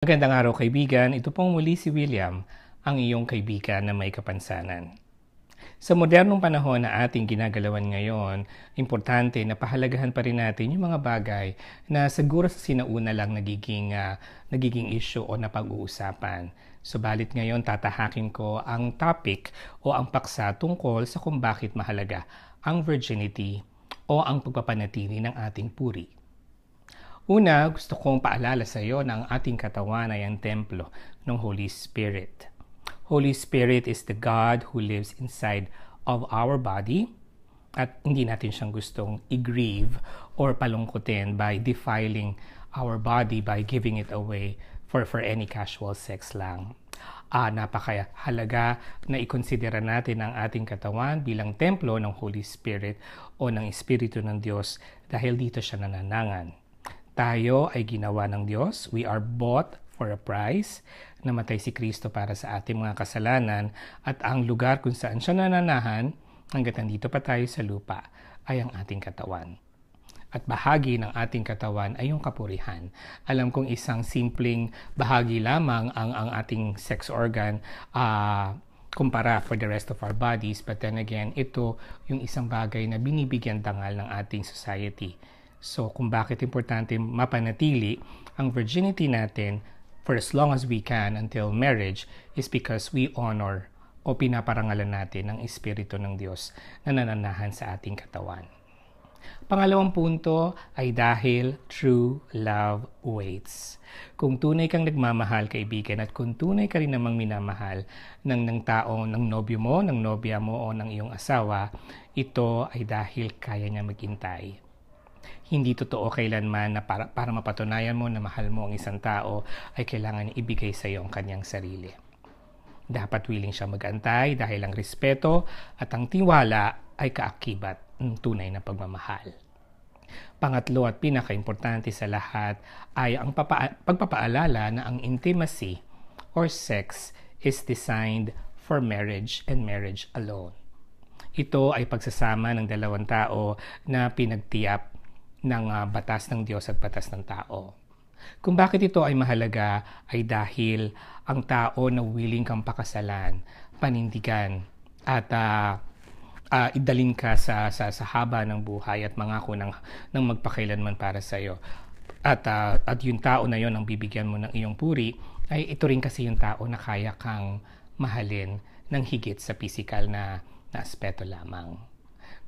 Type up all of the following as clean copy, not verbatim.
Magandang araw kaibigan, ito pong muli si William, ang iyong kaibigan na may kapansanan. Sa modernong panahon na ating ginagalawan ngayon, importante na pahalagahan pa rin natin yung mga bagay na siguro sa sinauna lang nagiging issue o napag-uusapan. Subalit ngayon tatahakin ko ang topic o ang paksa tungkol sa kung bakit mahalaga ang virginity o ang pagpapanatili ng ating puri. Una, gusto kong paalala sa iyo na ang ating katawan ay ang templo ng Holy Spirit. Holy Spirit is the God who lives inside of our body at hindi natin siyang gustong i-grieve or palungkutin by defiling our body by giving it away for any casual sex lang. Napakahalaga na ikonsidera natin ang ating katawan bilang templo ng Holy Spirit o ng Espiritu ng Diyos dahil dito siya nananangan. Tayo ay ginawa ng Diyos. We are bought for a price. Namatay si Kristo para sa ating mga kasalanan at ang lugar kung saan siya nananahan hanggat nandito pa tayo sa lupa ay ang ating katawan. At bahagi ng ating katawan ay yung kapurihan. Alam kong isang simpleng bahagi lamang ang ating sex organ kumpara for the rest of our bodies, but then again, ito yung isang bagay na binibigyan dangal ng ating society. So, kung bakit importante mapanatili ang virginity natin for as long as we can until marriage is because we honor o pinaparangalan natin ang Espiritu ng Diyos na nananahan sa ating katawan. Pangalawang punto ay dahil true love waits. Kung tunay kang nagmamahal, kaibigan, at kung tunay ka rin namang minamahal ng tao, ng nobyo mo, ng nobya mo o ng iyong asawa, ito ay dahil kaya niya maghintay. Hindi totoo kailanman na para mapatunayan mo na mahal mo ang isang tao ay kailangan niya ibigay sa iyo ang kanyang sarili. Dapat willing siya mag-antay dahil ang respeto at ang tiwala ay kaakibat ng tunay na pagmamahal. Pangatlo at pinaka-importante sa lahat ay ang pagpapaalala na ang intimacy or sex is designed for marriage and marriage alone. Ito ay pagsasama ng dalawang tao na pinagtiyak ng batas ng Diyos at batas ng tao. Kung bakit ito ay mahalaga ay dahil ang tao na willing kang pakasalan, panindigan at idalin ka sa haba ng buhay at mangako ng magpakailanman para sa iyo. At yung tao na yon ang bibigyan mo ng iyong puri, ay ito rin kasi yung tao na kaya kang mahalin ng higit sa physical na aspeto lamang.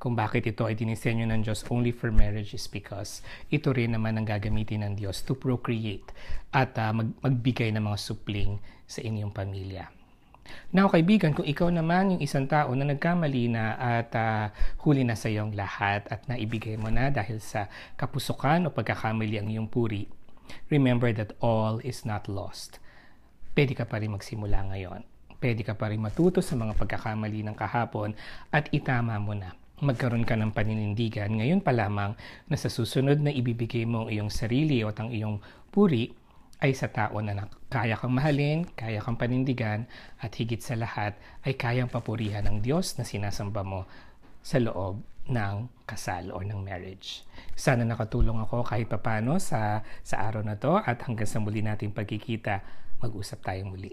Kung bakit ito ay dinisenyo ng Diyos only for marriage is because ito rin naman ang gagamitin ng Diyos to procreate at magbigay ng mga supling sa inyong pamilya. Now kaibigan, kung ikaw naman yung isang tao na nagkamali na at huli na sa iyong lahat at naibigay mo na dahil sa kapusukan o pagkakamali ang iyong puri, remember that all is not lost. Pwede ka pa rin magsimula ngayon. Pwede ka pa rin matuto sa mga pagkakamali ng kahapon at itama mo na. Magkaroon ka ng paninindigan ngayon pa lamang na sa susunod na ibibigay mo ang iyong sarili o ang iyong puri ay sa tao na kaya kang mahalin, kaya kang panindigan at higit sa lahat ay kayang papurihan ng Diyos na sinasamba mo sa loob ng kasal o ng marriage. Sana nakatulong ako kahit papano sa araw na to at hanggang sa muli nating pagkikita, mag-usap tayong muli.